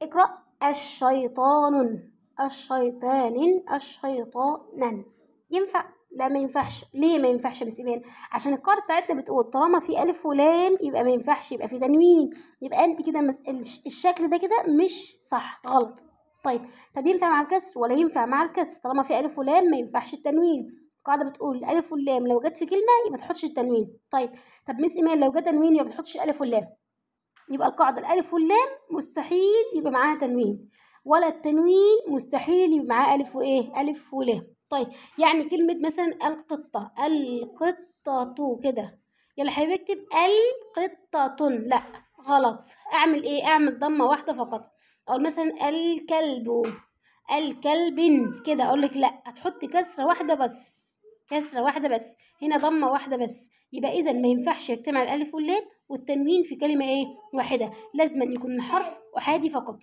اقرأ الشيطان، الشيطان، الشيطانا. ينفع؟ لا ما ينفعش. ليه ما ينفعش يا مس إيمان؟ عشان القاعدة بتاعتنا بتقول طالما في ألف ولام يبقى ما ينفعش يبقى في تنوين. يبقى أنت كده الشكل ده كده مش صح، غلط. طب ينفع مع الكسر ولا ينفع مع الكسر؟ طالما في ألف ولام ما ينفعش التنوين. القاعدة بتقول الألف واللام لو جت في كلمة يبقى ما تحطش التنوين. طب مس إيمان لو جت تنوين يبقى ما تحطش الألف واللام. يبقى القاعدة الألف واللام مستحيل يبقى معاها تنوين، ولا التنوين مستحيل يبقى معاه ألف وإيه؟ ألف ولام. يعني كلمة مثلا القطة، القطة كده، يلا حبيبي اكتب القطة، لا غلط. أعمل إيه؟ أعمل ضمة واحدة فقط. أقول مثلا الكلب، الكلب كده، أقول لك لا هتحطي كسرة واحدة بس، كسرة واحدة بس، هنا ضمة واحدة بس. يبقى إذا ما ينفعش يجتمع الألف واللام والتنوين في كلمة إيه؟ واحدة، لازم يكون الحرف أحادي فقط.